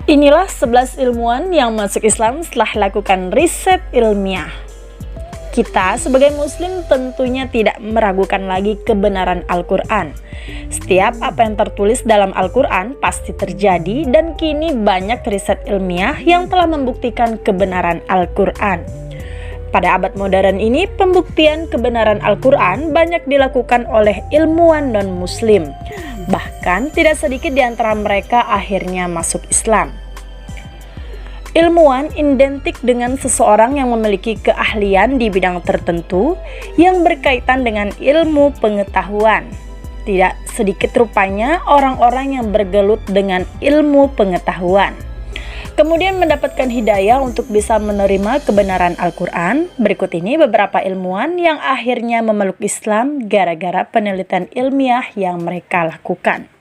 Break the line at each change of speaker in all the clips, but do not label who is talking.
Inilah 11 ilmuwan yang masuk Islam setelah lakukan riset ilmiah. Kita sebagai muslim tentunya tidak meragukan lagi kebenaran Al-Quran. Setiap apa yang tertulis dalam Al-Quran pasti terjadi, dan kini banyak riset ilmiah yang telah membuktikan kebenaran Al-Quran. Pada abad modern ini, pembuktian kebenaran Al-Quran banyak dilakukan oleh ilmuwan non-muslim. Bahkan tidak sedikit di antara mereka akhirnya masuk Islam. Ilmuwan identik dengan seseorang yang memiliki keahlian di bidang tertentu yang berkaitan dengan ilmu pengetahuan. Tidak sedikit rupanya orang-orang yang bergelut dengan ilmu pengetahuan, kemudian mendapatkan hidayah untuk bisa menerima kebenaran Al-Quran. Berikut ini beberapa ilmuwan yang akhirnya memeluk Islam gara-gara penelitian ilmiah yang mereka lakukan.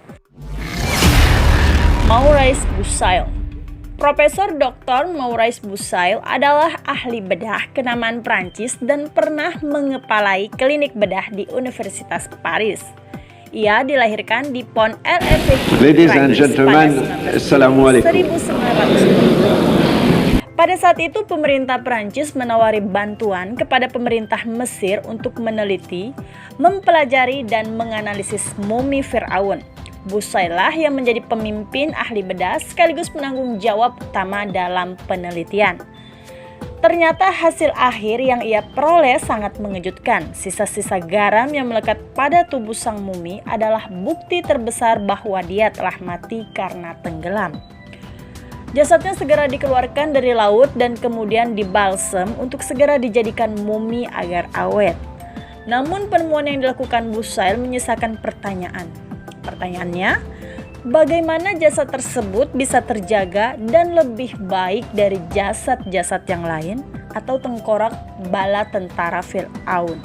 Maurice Bucaille. Profesor Dr. Maurice Bucaille adalah ahli bedah kenamaan Prancis dan pernah mengepalai klinik bedah di Universitas Paris. Ia dilahirkan di Pont l'Evêque,
Ladies and gentlemen, Assalamualaikum.
1900. Pada saat itu pemerintah Prancis menawari bantuan kepada pemerintah Mesir untuk meneliti, mempelajari dan menganalisis mumi Firaun. Bucaille lah yang menjadi pemimpin ahli bedah sekaligus penanggung jawab utama dalam penelitian. Ternyata hasil akhir yang ia peroleh sangat mengejutkan. Sisa-sisa garam yang melekat pada tubuh sang mumi adalah bukti terbesar bahwa dia telah mati karena tenggelam. Jasadnya segera dikeluarkan dari laut dan kemudian dibalsem untuk segera dijadikan mumi agar awet. Namun penemuan yang dilakukan Bucaille menyisakan pertanyaan. Pertanyaannya, bagaimana jasad tersebut bisa terjaga dan lebih baik dari jasad-jasad yang lain atau tengkorak bala tentara Firaun,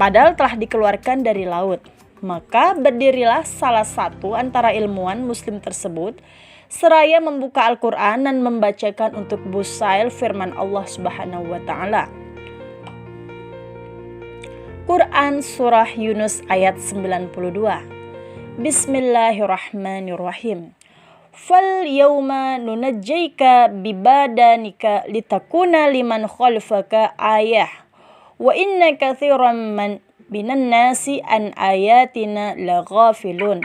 padahal telah dikeluarkan dari laut? Maka berdirilah salah satu antara ilmuwan muslim tersebut seraya membuka Al-Quran dan membacakan untuk Bucaille firman Allah Subhanahu wa Ta'ala. Quran Surah Yunus ayat 92. Bismillahirrahmanirrahim. Fal yawma nunajjika bibadanika litakuna liman khalfaka ayah wa inna katsiran minan nasi an ayatina laghafilun.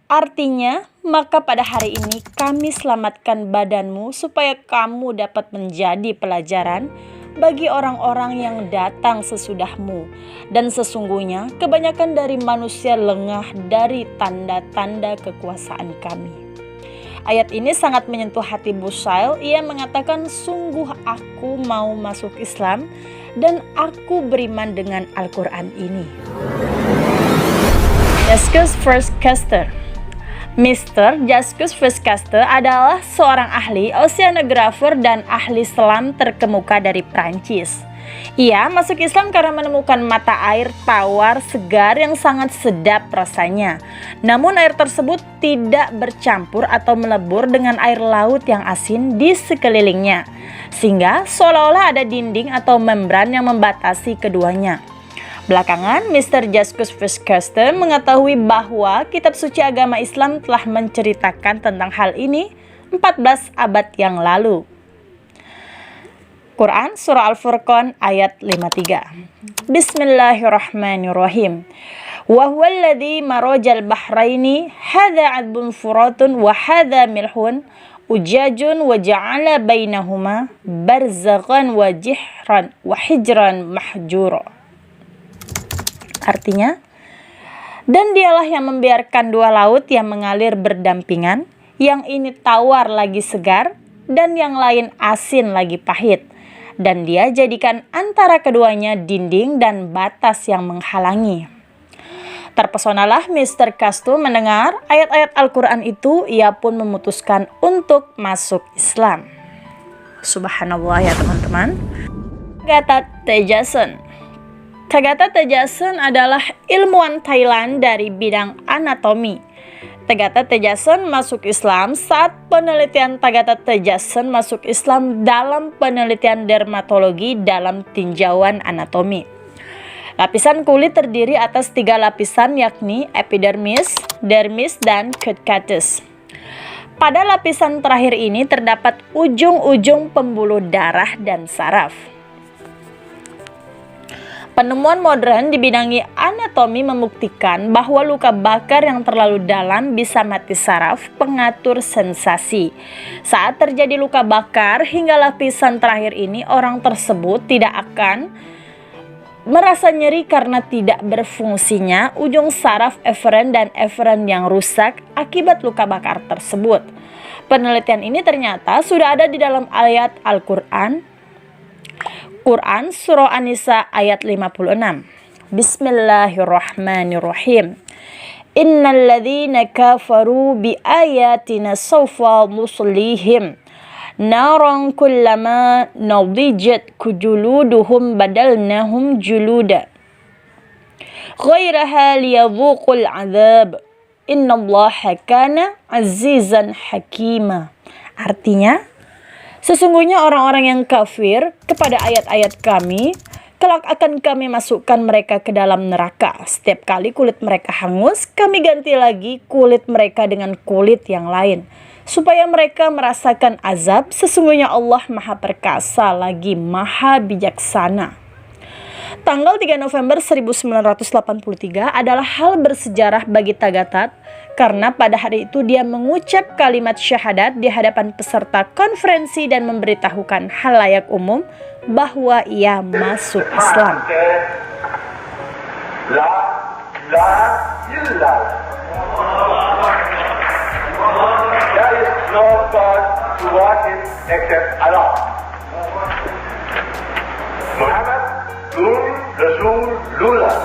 Artinya, maka pada hari ini kami selamatkan badanmu supaya kamu dapat menjadi pelajaran bagi orang-orang yang datang sesudahmu, dan sesungguhnya kebanyakan dari manusia lengah dari tanda-tanda kekuasaan kami. Ayat ini sangat menyentuh hati Bucaille. Ia mengatakan, sungguh aku mau masuk Islam dan aku beriman dengan Al-Quran ini. Jacques Vercaster. Mr. Jacques Vercaster adalah seorang ahli oceanografer dan ahli selam terkemuka dari Prancis. Ia masuk Islam karena menemukan mata air tawar segar yang sangat sedap rasanya. Namun air tersebut tidak bercampur atau melebur dengan air laut yang asin di sekelilingnya, sehingga seolah-olah ada dinding atau membran yang membatasi keduanya. Belakangan, Mr. Jacques Vercaster mengetahui bahwa kitab suci agama Islam telah menceritakan tentang hal ini 14 abad yang lalu. Quran Surah Al-Furqan ayat 53. Bismillahirrahmanirrahim. Wa huwa alladzi marajal bahraini hadza 'adbun furatun wa hadza milhun ujajun wa ja'ala bainahuma barzakhan wa hijran mahjura. Artinya, dan dialah yang membiarkan dua laut yang mengalir berdampingan, yang ini tawar lagi segar, dan yang lain asin lagi pahit. Dan dia jadikan antara keduanya dinding dan batas yang menghalangi. Terpesonalah Mr. Casto mendengar ayat-ayat Al-Quran itu, ia pun memutuskan untuk masuk Islam. Subhanallah ya teman-teman. Agatha Tejason. Agatha Tejason adalah ilmuwan Thailand dari bidang anatomi. Agatha Tejason masuk Islam saat penelitian Agatha Tejason masuk Islam dalam penelitian dermatologi dalam tinjauan anatomi. Lapisan kulit terdiri atas 3 lapisan, yakni epidermis, dermis, dan cutaneous. Pada lapisan terakhir ini terdapat ujung-ujung pembuluh darah dan saraf. Penemuan modern di bidang anatomi membuktikan bahwa luka bakar yang terlalu dalam bisa mati saraf pengatur sensasi. Saat terjadi luka bakar hingga lapisan terakhir ini, orang tersebut tidak akan merasa nyeri karena tidak berfungsinya ujung saraf eferen dan eferen yang rusak akibat luka bakar tersebut. Penelitian ini ternyata sudah ada di dalam ayat Al-Quran Surah An-Nisa ayat 56. Bismillahirrahmanirrahim. Innal ladzina kafaru bi ayatina sawfa nuslihim naran kullama nadijat juluduhum badalnahum juluda ghairaha liyadhuqul adzab innallaha kana azizan hakima. Artinya, sesungguhnya orang-orang yang kafir kepada ayat-ayat kami, kelak akan kami masukkan mereka ke dalam neraka. Setiap kali kulit mereka hangus, kami ganti lagi kulit mereka dengan kulit yang lain, supaya mereka merasakan azab. Sesungguhnya Allah Maha Perkasa lagi Maha Bijaksana. Tanggal 3 November 1983 adalah hal bersejarah bagi Tagatat karena pada hari itu dia mengucap kalimat syahadat di hadapan peserta konferensi dan memberitahukan halayak umum bahwa ia masuk Islam.
La ilaha illallah. There is no God to worship except Allah. Muhammad Rasulullah.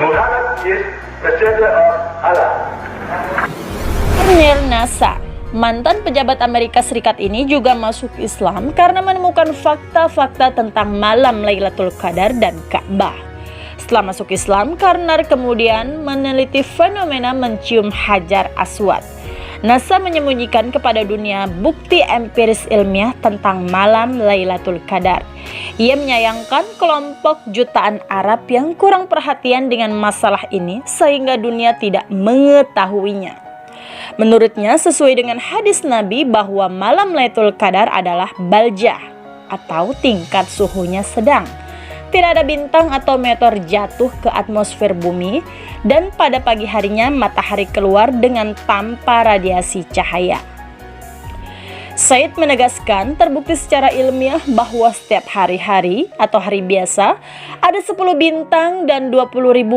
Muhammad is messenger of Allah.
Kolonel NASA, mantan pejabat Amerika Serikat ini juga masuk Islam karena menemukan fakta-fakta tentang malam Lailatul Qadar dan Ka'bah. Setelah masuk Islam, Karner kemudian meneliti fenomena mencium Hajar Aswad. NASA menyembunyikan kepada dunia bukti empiris ilmiah tentang malam Lailatul Qadar. Ia menyayangkan kelompok jutaan Arab yang kurang perhatian dengan masalah ini sehingga dunia tidak mengetahuinya. Menurutnya, sesuai dengan hadis Nabi bahwa malam Lailatul Qadar adalah baljah atau tingkat suhunya sedang. Tidak ada bintang atau meteor jatuh ke atmosfer bumi, dan pada pagi harinya matahari keluar dengan tanpa radiasi cahaya. Said menegaskan terbukti secara ilmiah bahwa setiap hari-hari atau hari biasa ada 10 bintang dan 20.000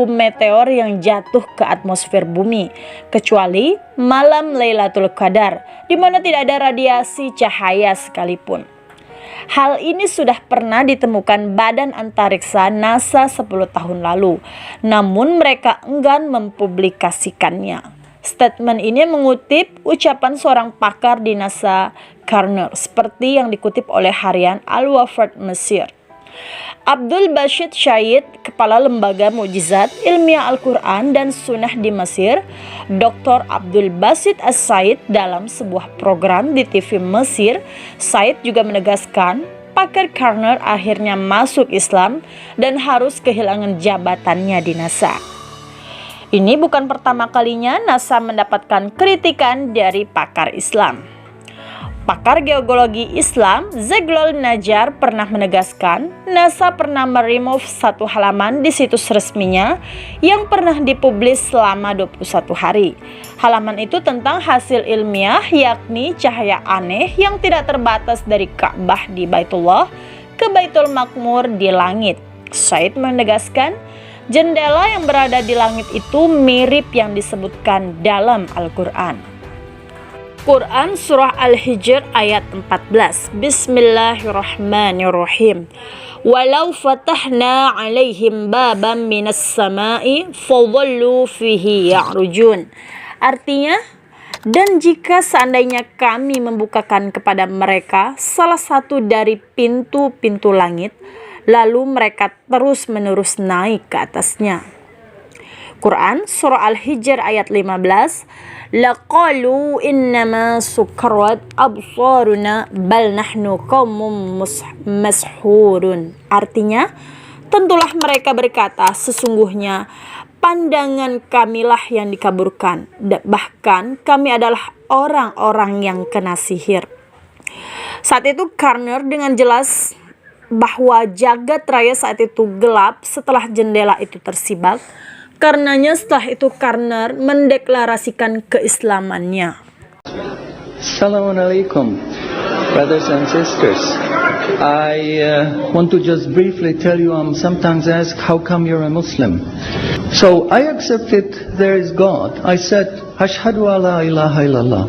meteor yang jatuh ke atmosfer bumi, kecuali malam Lailatul Qadar di mana tidak ada radiasi cahaya sekalipun. Hal ini sudah pernah ditemukan Badan Antariksa NASA 10 tahun lalu, namun mereka enggan mempublikasikannya. Statement ini mengutip ucapan seorang pakar di NASA, Karner, seperti yang dikutip oleh harian Al-Wafd Mesir. Abdul Basit Syed, Kepala Lembaga Mukjizat Ilmiah Al-Quran dan Sunnah di Mesir, Dr. Abdul Basit As-Said, dalam sebuah program di TV Mesir, Said juga menegaskan pakar Karner akhirnya masuk Islam dan harus kehilangan jabatannya di NASA. Ini bukan pertama kalinya NASA mendapatkan kritikan dari pakar Islam. Pakar geologi Islam, Zeglol Najar, pernah menegaskan NASA pernah meremove satu halaman di situs resminya yang pernah dipublis selama 21 hari. Halaman itu tentang hasil ilmiah, yakni cahaya aneh yang tidak terbatas dari Ka'bah di Baitullah ke Baitul Makmur di langit. Said menegaskan jendela yang berada di langit itu mirip yang disebutkan dalam Al-Quran. Quran Surah Al-Hijr ayat 14. Bismillahirrahmanirrahim. Walau fatahna alaihim baban minas sama'i fadhallu fihi ya'rujun. Artinya, dan jika seandainya kami membukakan kepada mereka salah satu dari pintu-pintu langit, lalu mereka terus-menerus naik ke atasnya. Quran Surah Al-Hijr ayat 15. Laqalu innama sukkarat absaruna bal nahnu qaumun mashhurun. Artinya, tentulah mereka berkata, sesungguhnya pandangan kamilah yang dikaburkan. Bahkan kami adalah orang-orang yang kena sihir. Saat itu Karner dengan jelas bahwa jagat raya saat itu gelap setelah jendela itu tersibak. Karenanya setelah itu Karner mendeklarasikan keislamannya.
Assalamualaikum, brothers and sisters. I want to just briefly tell you, I'm sometimes asked, how come you're a Muslim? So I accepted there is God. I said, Ashhadu alla ilaha illallah.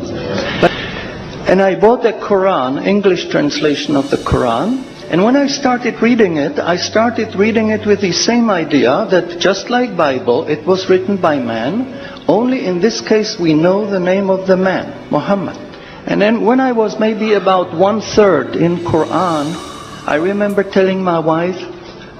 And I bought a Quran, English translation of the Quran. And when I started reading it with the same idea that just like Bible, it was written by man. Only in this case we know the name of the man, Muhammad. And then when I was maybe about 1/3 in Quran, I remember telling my wife,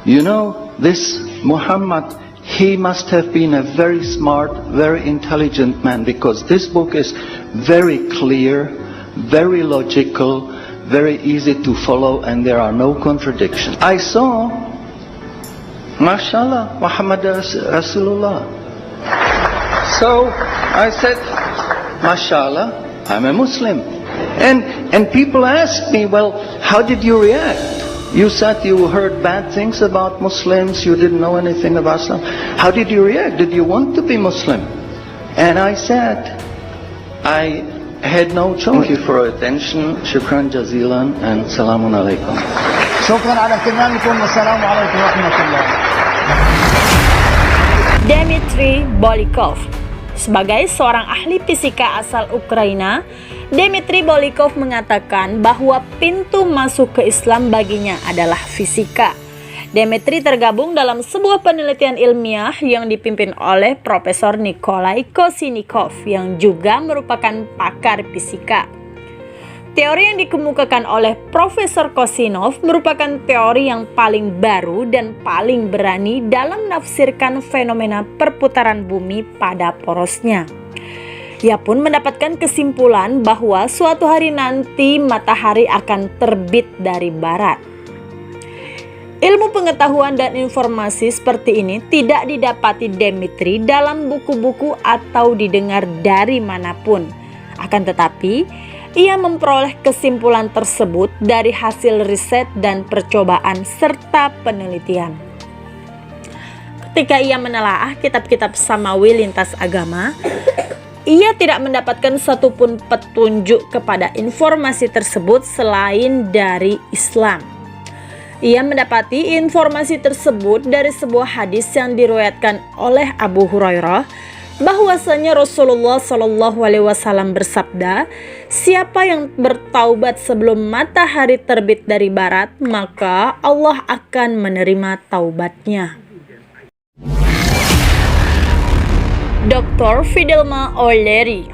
you know, this Muhammad, he must have been a very smart, very intelligent man, because this book is very clear, very logical, very easy to follow, and there are no contradictions. I saw, mashallah, Muhammad Rasulullah. So I said, mashallah, I'm a Muslim. And people asked me, well, how did you react? You said you heard bad things about Muslims, you didn't know anything about Islam. How did you react? Did you want to be Muslim? And I said, I had no choice. Thank you for your attention. Shukran jazilan and salamun alaikum.
شكرا على اهتمامكم والسلام عليكم ورحمة الله.
Dmitry Bolikov. Sebagai seorang ahli fisika asal Ukraina, Dmitry Bolikov mengatakan bahwa pintu masuk ke Islam baginya adalah fisika. Dmitry tergabung dalam sebuah penelitian ilmiah yang dipimpin oleh Profesor Nikolai Kosinnikov yang juga merupakan pakar fisika. Teori yang dikemukakan oleh Profesor Kosinov merupakan teori yang paling baru dan paling berani dalam menafsirkan fenomena perputaran bumi pada porosnya. Ia pun mendapatkan kesimpulan bahwa suatu hari nanti matahari akan terbit dari barat. Ilmu pengetahuan dan informasi seperti ini tidak didapati Dmitry dalam buku-buku atau didengar dari manapun. Akan tetapi, ia memperoleh kesimpulan tersebut dari hasil riset dan percobaan serta penelitian. Ketika ia menelaah kitab-kitab samawi lintas agama, ia tidak mendapatkan satupun petunjuk kepada informasi tersebut selain dari Islam. Ia mendapati informasi tersebut dari sebuah hadis yang diriwayatkan oleh Abu Hurairah, bahwasanya Rasulullah SAW bersabda, siapa yang bertaubat sebelum matahari terbit dari barat, maka Allah akan menerima taubatnya. Dr. Fidelma O'Leary.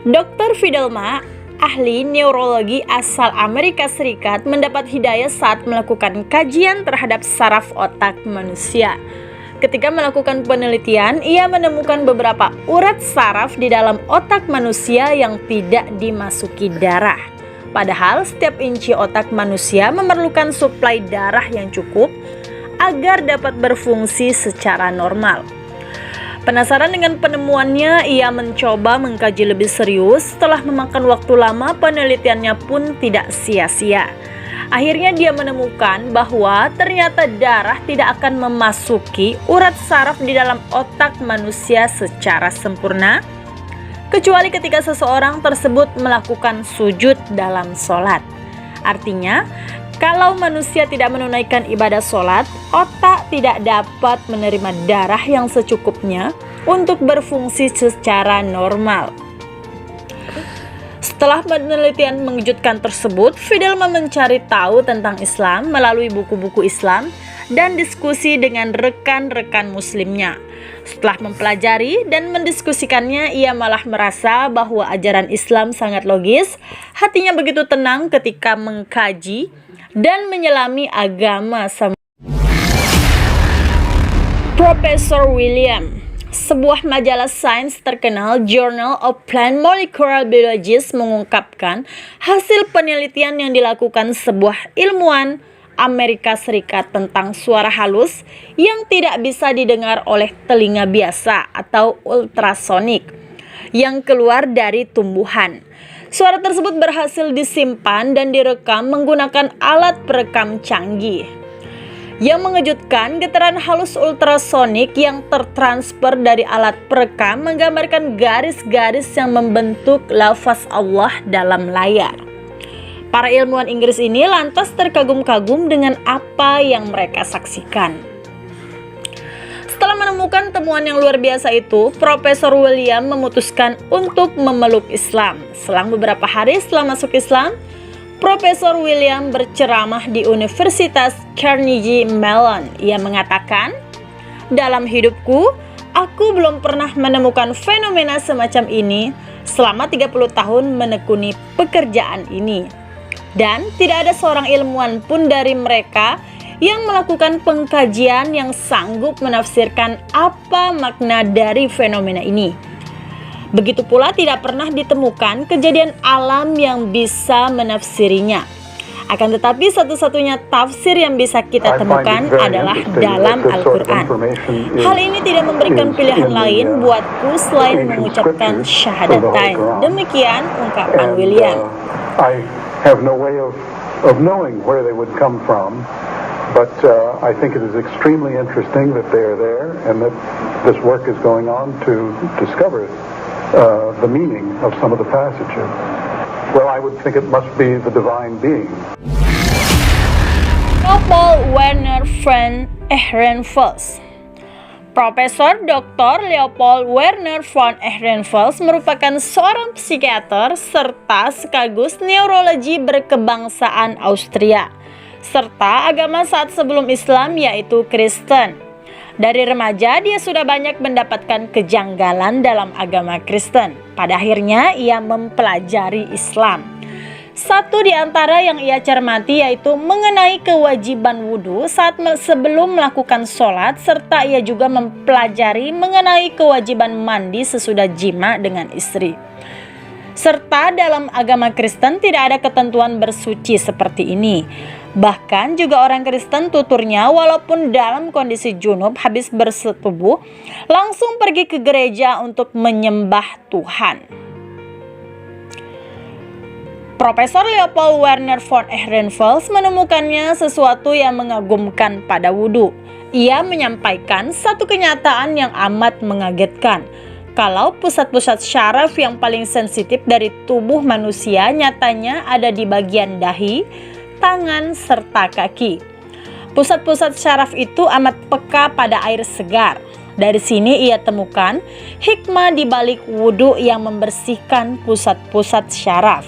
Dr. Fidelma, ahli neurologi asal Amerika Serikat, mendapat hidayah saat melakukan kajian terhadap saraf otak manusia. Ketika melakukan penelitian, ia menemukan beberapa urat saraf di dalam otak manusia yang tidak dimasuki darah. Padahal setiap inci otak manusia memerlukan suplai darah yang cukup agar dapat berfungsi secara normal. Penasaran dengan penemuannya, ia mencoba mengkaji lebih serius. Setelah memakan waktu lama, penelitiannya pun tidak sia-sia. Akhirnya dia menemukan bahwa ternyata darah tidak akan memasuki urat saraf di dalam otak manusia secara sempurna, kecuali ketika seseorang tersebut melakukan sujud dalam sholat. Artinya, kalau manusia tidak menunaikan ibadah sholat, otak tidak dapat menerima darah yang secukupnya untuk berfungsi secara normal. Setelah penelitian mengejutkan tersebut, Fidelma mencari tahu tentang Islam melalui buku-buku Islam dan diskusi dengan rekan-rekan muslimnya. Setelah mempelajari dan mendiskusikannya, ia malah merasa bahwa ajaran Islam sangat logis. Hatinya begitu tenang ketika mengkaji dan menyelami agama sama. Profesor William. Sebuah majalah sains terkenal, Journal of Plant Molecular Biology, mengungkapkan hasil penelitian yang dilakukan sebuah ilmuwan Amerika Serikat tentang suara halus yang tidak bisa didengar oleh telinga biasa atau ultrasonik yang keluar dari tumbuhan. Suara tersebut berhasil disimpan dan direkam menggunakan alat perekam canggih. Yang mengejutkan, getaran halus ultrasonik yang tertransfer dari alat perekam menggambarkan garis-garis yang membentuk lafaz Allah dalam layar. Para ilmuwan Inggris ini lantas terkagum-kagum dengan apa yang mereka saksikan. Setelah menemukan temuan yang luar biasa itu, Profesor William memutuskan untuk memeluk Islam. Selang beberapa hari setelah masuk Islam, Profesor William berceramah di Universitas Carnegie Mellon. Ia mengatakan, "Dalam hidupku, aku belum pernah menemukan fenomena semacam ini selama 30 tahun menekuni pekerjaan ini. Dan tidak ada seorang ilmuwan pun dari mereka yang melakukan pengkajian yang sanggup menafsirkan apa makna dari fenomena ini. Begitu pula tidak pernah ditemukan kejadian alam yang bisa menafsirinya. Akan tetapi satu-satunya tafsir yang bisa kita temukan adalah dalam Al-Quran. Hal ini tidak memberikan pilihan lain buatku selain mengucapkan syahadatain." Demikian ungkapan William.
I have no way of knowing where they would come from, but I think it is extremely interesting that they are there and that this work is going on to discover the meaning of some of the passages. Well, I would think it must be the divine being.
Leopold Werner von Ehrenfels. Profesor Dr. Leopold Werner von Ehrenfels merupakan seorang psikiater serta sekaligus neurologi berkebangsaan Austria, serta agama saat sebelum Islam yaitu Kristen. Dari remaja, dia sudah banyak mendapatkan kejanggalan dalam agama Kristen. Pada akhirnya, ia mempelajari Islam. Satu di antara yang ia cermati yaitu mengenai kewajiban wudhu saat sebelum melakukan sholat, serta ia juga mempelajari mengenai kewajiban mandi sesudah jima dengan istri. Serta dalam agama Kristen tidak ada ketentuan bersuci seperti ini. Bahkan juga orang Kristen tuturnya walaupun dalam kondisi junub habis bersetubuh langsung pergi ke gereja untuk menyembah Tuhan. Profesor Leopold Werner von Ehrenfels menemukannya sesuatu yang mengagumkan pada wudhu. Ia menyampaikan satu kenyataan yang amat mengagetkan. Kalau pusat-pusat syaraf yang paling sensitif dari tubuh manusia nyatanya ada di bagian dahi, tangan, serta kaki. Pusat-pusat syaraf itu amat peka pada air segar. Dari sini ia temukan hikmah di balik wudhu yang membersihkan pusat-pusat syaraf.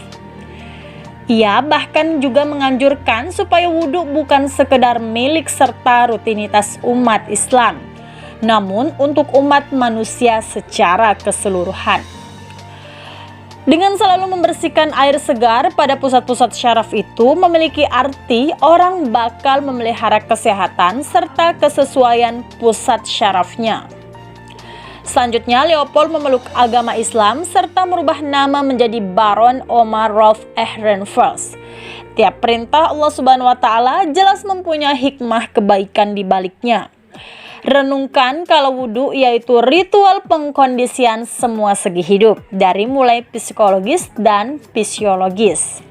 Ia bahkan juga menganjurkan supaya wudhu bukan sekedar milik serta rutinitas umat Islam, namun untuk umat manusia secara keseluruhan. Dengan selalu membersihkan air segar pada pusat-pusat syaraf itu memiliki arti orang bakal memelihara kesehatan serta kesesuaian pusat syarafnya. Selanjutnya, Leopold memeluk agama Islam serta merubah nama menjadi Baron Omar Rolf Ehrenfels. Tiap perintah Allah Subhanahu wa Ta'ala jelas mempunyai hikmah kebaikan di baliknya. Renungkan kalau wudhu yaitu ritual pengkondisian semua segi hidup, dari mulai psikologis dan fisiologis.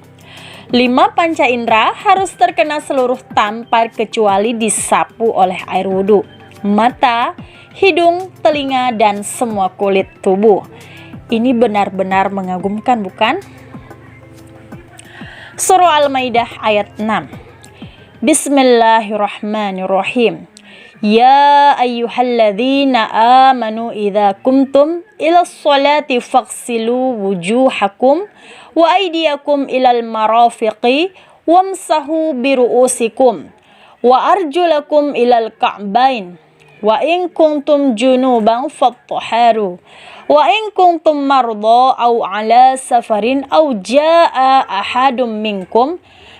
5 panca indera harus terkena seluruh tanpa kecuali disapu oleh air wudhu. Mata, hidung, telinga, dan semua kulit tubuh. Ini benar-benar mengagumkan, bukan? Surah Al-Maidah ayat 6. Bismillahirrahmanirrahim. Ya ayyuhalladzina amanu idza kumtum ila sholati faghsilu wujuhakum wa aydiyakum ilal marafiqi wamsahu biru'usikum wa arjulakum ilal ka'bain wa in kuntum junuban fattaharu wa in kuntum marda aw ala safarin aw jaa ahadum minkum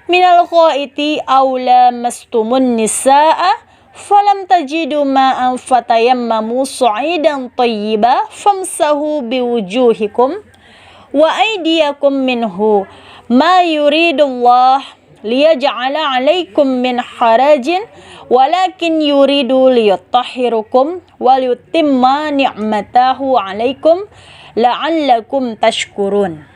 minal ghaiti aw lamastumun nisaa falam tajidu ma'an fatayammamu sa'idan tayyiba famsahu biwujuhikum wa aydiyakum minhu ma yuridullah liyaj'ala 'alaikum min harajin walakin yuridu liyutahhirukum wa liyutimma ni'matahu 'alaikum la'allakum tashkurun.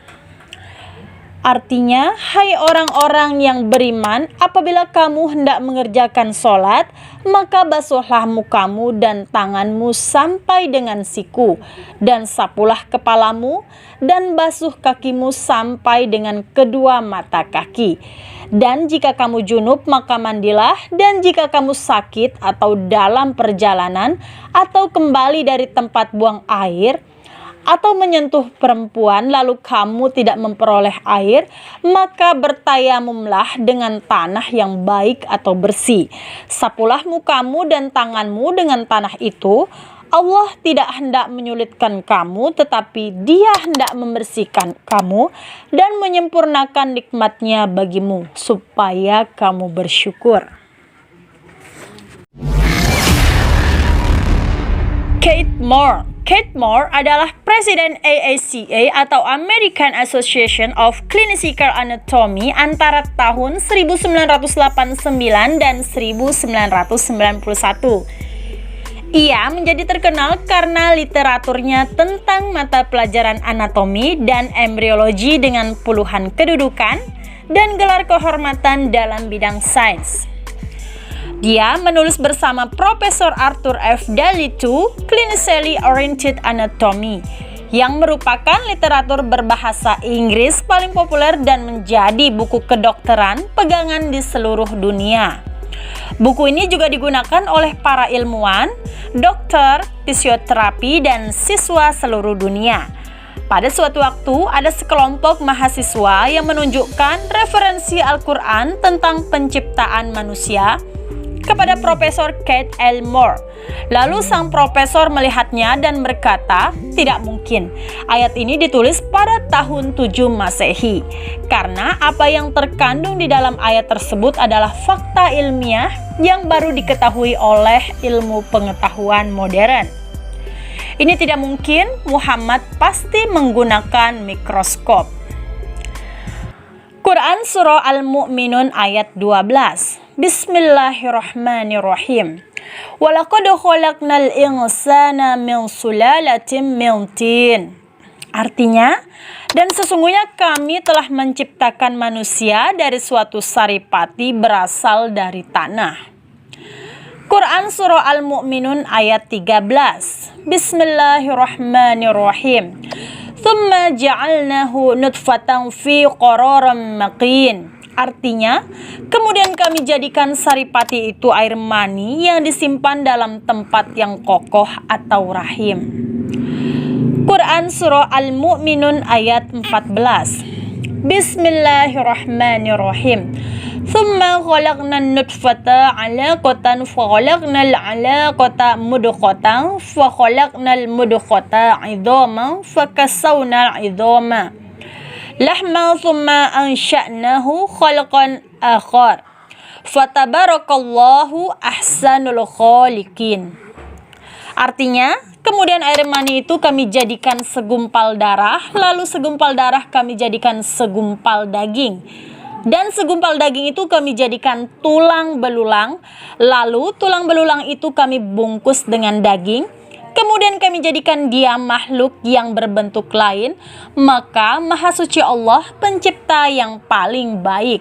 Artinya, hai orang-orang yang beriman, apabila kamu hendak mengerjakan sholat, maka basuhlah mukamu dan tanganmu sampai dengan siku, dan sapulah kepalamu, dan basuh kakimu sampai dengan kedua mata kaki. Dan jika kamu junub, maka mandilah, dan jika kamu sakit atau dalam perjalanan, atau kembali dari tempat buang air, atau menyentuh perempuan lalu kamu tidak memperoleh air, maka bertayamumlah dengan tanah yang baik atau bersih. Sapulah mukamu dan tanganmu dengan tanah itu. Allah tidak hendak menyulitkan kamu, tetapi Dia hendak membersihkan kamu dan menyempurnakan nikmat-Nya bagimu, supaya kamu bersyukur. Kate Moore adalah Presiden AACA atau American Association of Clinical Anatomy antara tahun 1989 dan 1991. Ia menjadi terkenal karena literaturnya tentang mata pelajaran anatomi dan embriologi dengan puluhan kedudukan dan gelar kehormatan dalam bidang sains. Dia menulis bersama Profesor Arthur F. Daly II, Clinically Oriented Anatomy, yang merupakan literatur berbahasa Inggris paling populer dan menjadi buku kedokteran pegangan di seluruh dunia. Buku ini juga digunakan oleh para ilmuwan, dokter, fisioterapi, dan siswa seluruh dunia. Pada suatu waktu, ada sekelompok mahasiswa yang menunjukkan referensi Al-Quran tentang penciptaan manusia kepada Profesor Kate L. Moore. Lalu sang profesor melihatnya dan berkata, tidak mungkin ayat ini ditulis pada tahun 7 Masehi, karena apa yang terkandung di dalam ayat tersebut adalah fakta ilmiah yang baru diketahui oleh ilmu pengetahuan modern. Ini tidak mungkin, Muhammad pasti menggunakan mikroskop. Quran Surah Al-Mu'minun ayat 12. Bismillahirrahmanirrahim. Walaqad khalaqnal insana min sulalatin min tin. Artinya, dan sesungguhnya kami telah menciptakan manusia dari suatu saripati berasal dari tanah. Quran Surah Al-Mu'minun ayat 13. Bismillahirrahmanirrahim. Thumma ja'alnahu nutfatan fi qararam makin. Artinya, kemudian kami jadikan saripati itu air mani yang disimpan dalam tempat yang kokoh atau rahim. Quran Surah Al-Mu'minun ayat 14. Bismillahirrahmanirrahim. Thumma khalaqnan nutfata 'alaqatan fa khalaqnal 'alaqata mudghatan fa khalaqnal mudghata 'idhaman fa kasawnal 'idhama lahma thumma ansha'nahu khalqan akhar fatabarakallahu ahsanul khaliqin. Artinya, kemudian air mani itu kami jadikan segumpal darah, lalu segumpal darah kami jadikan segumpal daging, dan segumpal daging itu kami jadikan tulang belulang, lalu tulang belulang itu kami bungkus dengan daging. Kemudian kami jadikan dia makhluk yang berbentuk lain, maka Maha Suci Allah pencipta yang paling baik.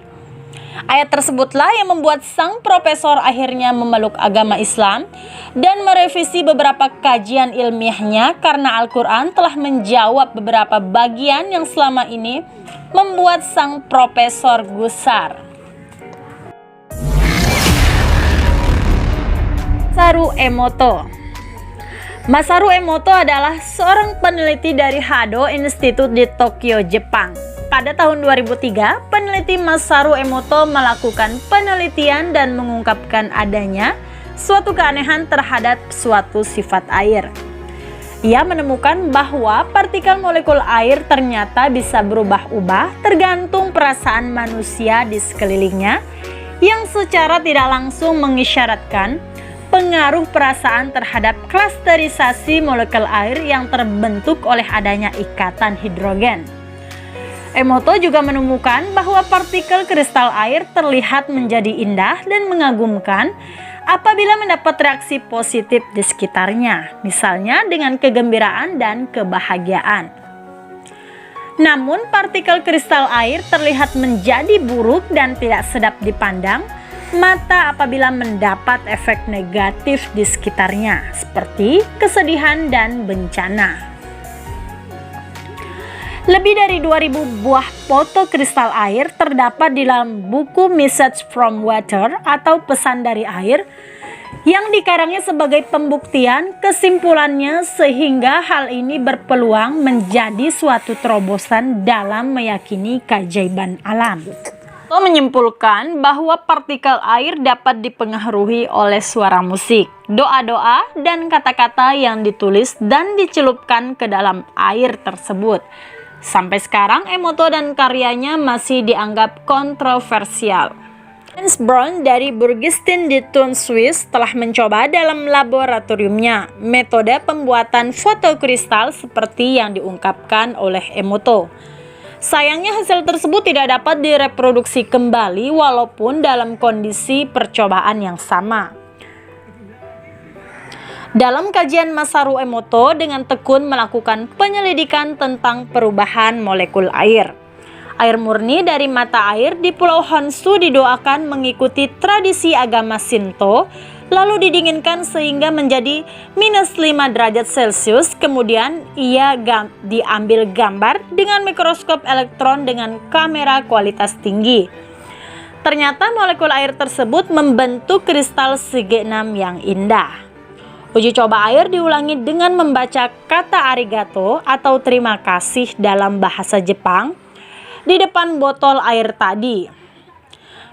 Ayat tersebutlah yang membuat sang profesor akhirnya memeluk agama Islam dan merevisi beberapa kajian ilmiahnya karena Al-Quran telah menjawab beberapa bagian yang selama ini membuat sang profesor gusar. Masaru Emoto. Masaru Emoto adalah seorang peneliti dari Hado Institute di Tokyo, Jepang. Pada tahun 2003, peneliti Masaru Emoto melakukan penelitian dan mengungkapkan adanya suatu keanehan terhadap suatu sifat air. Ia menemukan bahwa partikel molekul air ternyata bisa berubah-ubah tergantung perasaan manusia di sekelilingnya, yang secara tidak langsung mengisyaratkan pengaruh perasaan terhadap klasterisasi molekul air yang terbentuk oleh adanya ikatan hidrogen. Emoto juga menemukan bahwa partikel kristal air terlihat menjadi indah dan mengagumkan apabila mendapat reaksi positif di sekitarnya, misalnya dengan kegembiraan dan kebahagiaan. Namun, partikel kristal air terlihat menjadi buruk dan tidak sedap dipandang mata apabila mendapat efek negatif di sekitarnya, seperti kesedihan dan bencana. Lebih dari 2000 buah foto kristal air terdapat di dalam buku Message from Water atau pesan dari air yang dikarangnya sebagai pembuktian kesimpulannya, sehingga hal ini berpeluang menjadi suatu terobosan dalam meyakini keajaiban alam. Itu menyimpulkan bahwa partikel air dapat dipengaruhi oleh suara musik, doa-doa, dan kata-kata yang ditulis dan dicelupkan ke dalam air tersebut. Sampai sekarang, Emoto dan karyanya masih dianggap kontroversial. Hans Braun dari Burgistin di Thun, Swiss telah mencoba dalam laboratoriumnya metode pembuatan foto kristal seperti yang diungkapkan oleh Emoto. Sayangnya hasil tersebut tidak dapat direproduksi kembali walaupun dalam kondisi percobaan yang sama. Dalam kajian Masaru Emoto dengan tekun melakukan penyelidikan tentang perubahan molekul air. Air murni dari mata air di Pulau Honshu didoakan mengikuti tradisi agama Shinto, lalu didinginkan sehingga menjadi -5 derajat Celcius. Kemudian ia diambil gambar dengan mikroskop elektron dengan kamera kualitas tinggi. Ternyata molekul air tersebut membentuk kristal Sg6 yang indah. Uji coba air diulangi dengan membaca kata arigato atau terima kasih dalam bahasa Jepang di depan botol air tadi.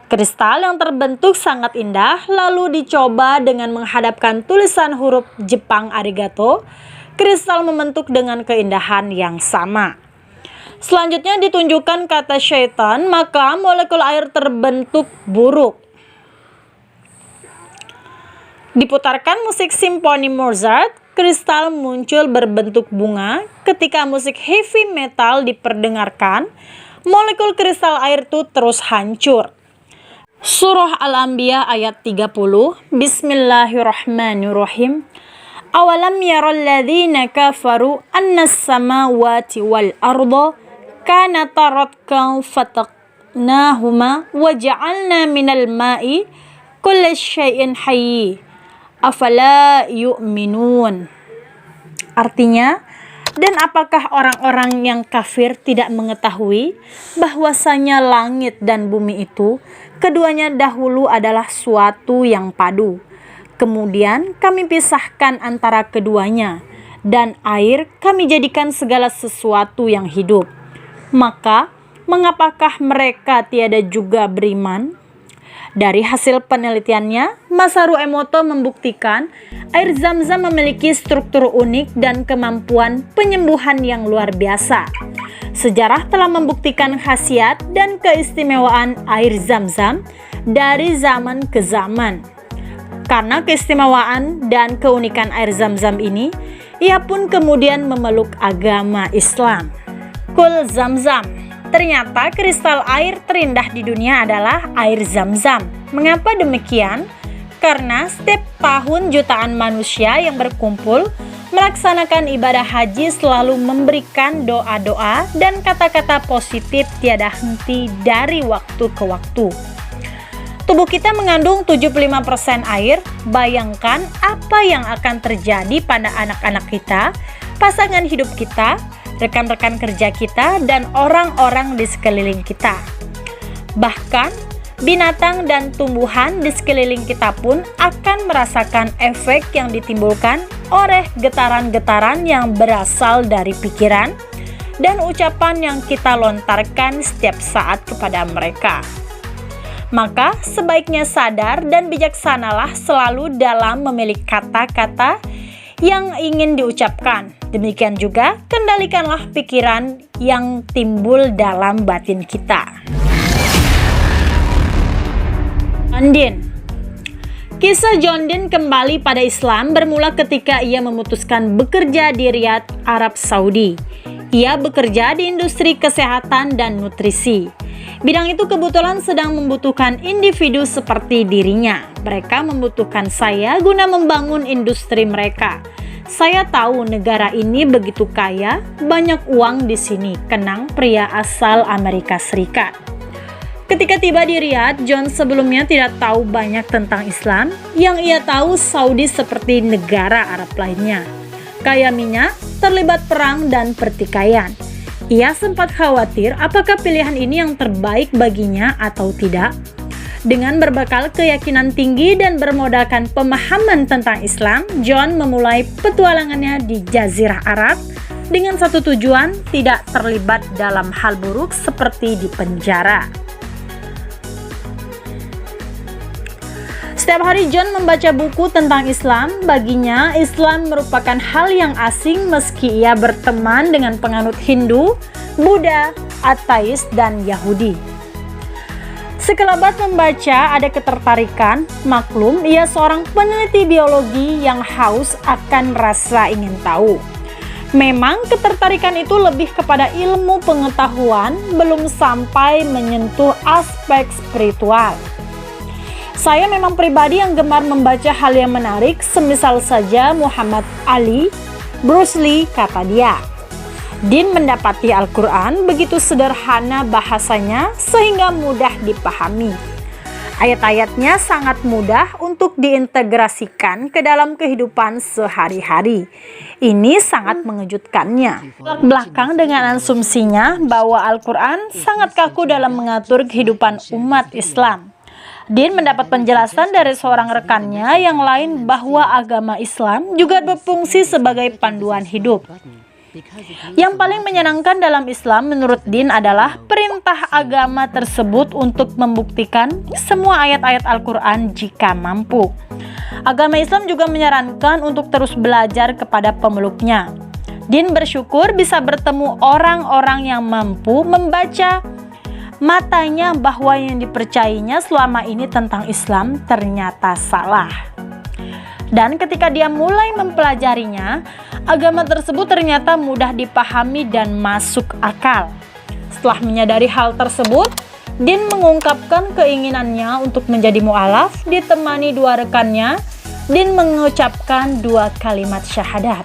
Kristal yang terbentuk sangat indah, lalu dicoba dengan menghadapkan tulisan huruf Jepang arigato. Kristal membentuk dengan keindahan yang sama. Selanjutnya ditunjukkan kata syaitan, maka molekul air terbentuk buruk. Diputarkan musik simfoni Mozart, kristal muncul berbentuk bunga. Ketika musik heavy metal diperdengarkan, molekul kristal air itu terus hancur. Surah Al-Anbiya ayat 30, Bismillahirrahmanirrahim. Awalam yaral ladzina kafaru annas samawati wal arda kanata ratqan fataqnahuma wa ja'alna minal ma'i kulli syai'in hayy. Afala yu'minun. Artinya, dan apakah orang-orang yang kafir tidak mengetahui bahwasanya langit dan bumi itu keduanya dahulu adalah suatu yang padu. Kemudian kami pisahkan antara keduanya, dan air kami jadikan segala sesuatu yang hidup. Maka, mengapakah mereka tiada juga beriman? Dari hasil penelitiannya, Masaru Emoto membuktikan air Zam-Zam memiliki struktur unik dan kemampuan penyembuhan yang luar biasa. Sejarah telah membuktikan khasiat dan keistimewaan air Zam-Zam dari zaman ke zaman. Karena keistimewaan dan keunikan air Zam-Zam ini, ia pun kemudian memeluk agama Islam. Kul Zam-Zam. Ternyata kristal air terindah di dunia adalah air Zam-Zam. Mengapa demikian? Karena setiap tahun jutaan manusia yang berkumpul melaksanakan ibadah haji selalu memberikan doa-doa dan kata-kata positif tiada henti dari waktu ke waktu. Tubuh kita mengandung 75% air. Bayangkan apa yang akan terjadi pada anak-anak kita, pasangan hidup kita, rekan-rekan kerja kita, dan orang-orang di sekeliling kita. Bahkan, binatang dan tumbuhan di sekeliling kita pun akan merasakan efek yang ditimbulkan oleh getaran-getaran yang berasal dari pikiran dan ucapan yang kita lontarkan setiap saat kepada mereka. Maka, sebaiknya sadar dan bijaksanalah selalu dalam memilih kata-kata yang ingin diucapkan. Demikian juga, kendalikanlah pikiran yang timbul dalam batin kita. John Dean. Kisah John Dean kembali pada Islam bermula ketika ia memutuskan bekerja di Riyadh, Arab Saudi. Ia bekerja di industri kesehatan dan nutrisi. Bidang itu kebetulan sedang membutuhkan individu seperti dirinya. Mereka membutuhkan saya guna membangun industri mereka. Saya tahu negara ini begitu kaya, banyak uang di sini, kenang pria asal Amerika Serikat. Ketika tiba di Riyadh, John sebelumnya tidak tahu banyak tentang Islam. Yang ia tahu Saudi seperti negara Arab lainnya. Kaya minyak, terlibat perang dan pertikaian. Ia sempat khawatir apakah pilihan ini yang terbaik baginya atau tidak. Dengan berbekal keyakinan tinggi dan bermodalkan pemahaman tentang Islam, John memulai petualangannya di Jazirah Arab dengan satu tujuan, tidak terlibat dalam hal buruk seperti di penjara. Setiap hari John membaca buku tentang Islam. Baginya, Islam merupakan hal yang asing meski ia berteman dengan penganut Hindu, Buddha, ateis, dan Yahudi. Sekelebat membaca ada ketertarikan, maklum ia seorang peneliti biologi yang haus akan rasa ingin tahu. Memang ketertarikan itu lebih kepada ilmu pengetahuan, belum sampai menyentuh aspek spiritual. Saya memang pribadi yang gemar membaca hal yang menarik, semisal saja Muhammad Ali, Bruce Lee, kata dia. Din mendapati Al-Quran begitu sederhana bahasanya sehingga mudah dipahami. Ayat-ayatnya sangat mudah untuk diintegrasikan ke dalam kehidupan sehari-hari. Ini sangat mengejutkannya. Belakang dengan asumsinya bahwa Al-Quran sangat kaku dalam mengatur kehidupan umat Islam. Din mendapat penjelasan dari seorang rekannya yang lain bahwa agama Islam juga berfungsi sebagai panduan hidup. Yang paling menyenangkan dalam Islam menurut Din adalah perintah agama tersebut untuk membuktikan semua ayat-ayat Al-Quran jika mampu. Agama Islam juga menyarankan untuk terus belajar kepada pemeluknya. Din bersyukur bisa bertemu orang-orang yang mampu membaca matanya bahwa yang dipercayainya selama ini tentang Islam ternyata salah. Dan ketika dia mulai mempelajarinya, agama tersebut ternyata mudah dipahami dan masuk akal. Setelah menyadari hal tersebut, Din mengungkapkan keinginannya untuk menjadi mu'alaf. Ditemani dua rekannya, Din mengucapkan 2 kalimat syahadat.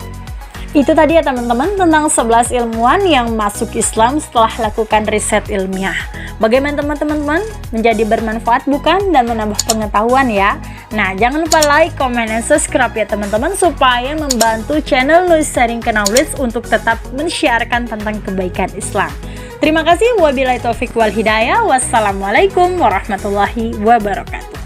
Itu tadi ya teman-teman tentang 11 ilmuwan yang masuk Islam setelah lakukan riset ilmiah. Bagaimana teman-teman? Menjadi bermanfaat bukan? Dan menambah pengetahuan ya. Nah, jangan lupa like, comment, dan subscribe ya teman-teman supaya membantu channel Nulis Sharing Knowledge untuk tetap mensiarkan tentang kebaikan Islam. Terima kasih. Wabillahi taufiq wal hidayah. Wassalamualaikum warahmatullahi wabarakatuh.